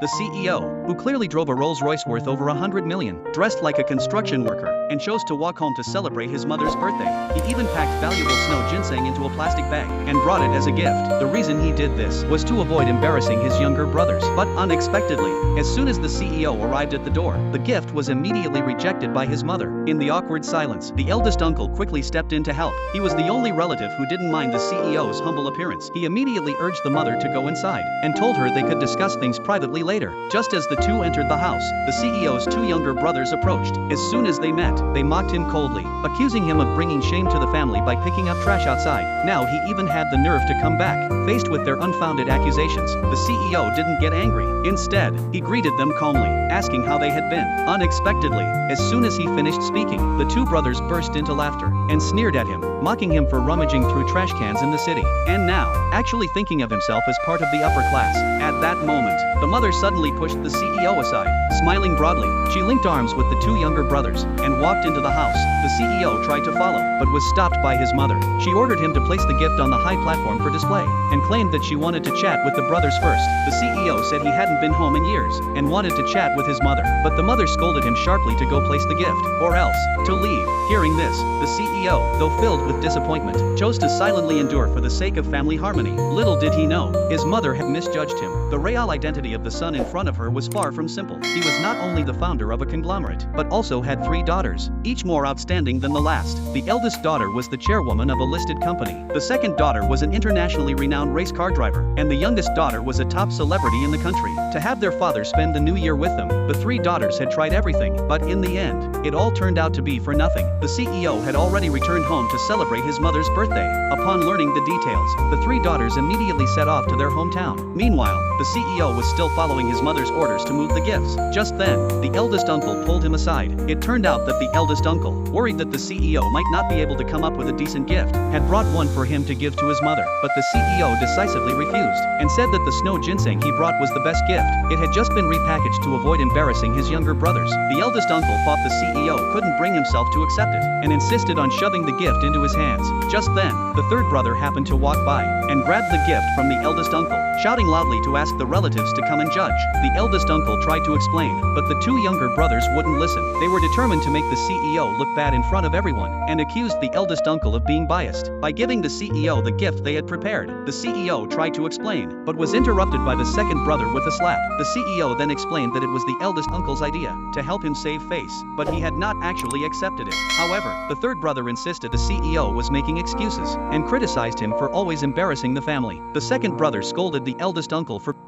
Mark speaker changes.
Speaker 1: The CEO, who clearly drove a Rolls-Royce worth over $100 million, dressed like a construction worker, and chose to walk home to celebrate his mother's birthday. He even packed valuable snow ginseng into a plastic bag and brought it as a gift. The reason he did this was to avoid embarrassing his younger brothers. But unexpectedly, as soon as the CEO arrived at the door, the gift was immediately rejected by his mother. In the awkward silence, the eldest uncle quickly stepped in to help. He was the only relative who didn't mind the CEO's humble appearance. He immediately urged the mother to go inside and told her they could discuss things privately later. Just as the two entered the house, the CEO's two younger brothers approached. As soon as they met, they mocked him coldly, accusing him of bringing shame to the family by picking up trash outside. Now he even had the nerve to come back. Faced with their unfounded accusations, the CEO didn't get angry. Instead, he greeted them calmly, asking how they had been. Unexpectedly, as soon as he finished speaking, the two brothers burst into laughter and sneered at him, mocking him for rummaging through trash cans in the city. And now, actually thinking of himself as part of the upper class. At that moment, the mother suddenly pushed the CEO aside. Smiling broadly, she linked arms with the two younger brothers and walked into the house. The CEO tried to follow, but was stopped by his mother. She ordered him to place the gift on the high platform for display, and claimed that she wanted to chat with the brothers first. The CEO said he hadn't been home in years, and wanted to chat with his mother, but the mother scolded him sharply to go place the gift, or else, to leave. Hearing this, the CEO, though filled with disappointment, chose to silently endure for the sake of family harmony. Little did he know, his mother had misjudged him. The real identity of the son in front of her was far from simple. He was not only the founder of a conglomerate, but also had 3 daughters, each more outstanding than the last. The eldest daughter was the chairwoman of a listed company. The second daughter was an internationally renowned race car driver, and the youngest daughter was a top celebrity in the country. To have their father spend the new year with them, the 3 daughters had tried everything, but in the end, it all turned out to be for nothing. The CEO had already returned home to celebrate his mother's birthday. Upon learning the details, the 3 daughters immediately set off to their hometown. Meanwhile, the CEO was still following his mother's orders to move the gifts. Just then, the eldest uncle pulled him aside. It turned out that the eldest uncle, worried that the CEO might not be able to come up with a decent gift, had brought one for him to give to his mother. But the CEO decisively refused, and said that the snow ginseng he brought was the best gift. It had just been repackaged to avoid embarrassing his younger brothers. The eldest uncle thought the CEO couldn't bring himself to accept it, and insisted on shoving the gift into his hands. Just then, the third brother happened to walk by, and grabbed the gift from the eldest uncle, shouting loudly to ask the relatives to come and judge. The eldest uncle tried to explain, but the 2 younger brothers wouldn't listen. They were determined to make the CEO look bad in front of everyone, and accused the eldest uncle of being biased. By giving the CEO the gift they had prepared, the CEO tried to explain, but was interrupted by the second brother with a slap. The CEO then explained that it was the eldest uncle's idea, to help him save face, but he had not actually accepted it. However, the third brother insisted the CEO was making excuses, and criticized him for always embarrassing the family. The second brother scolded the eldest uncle for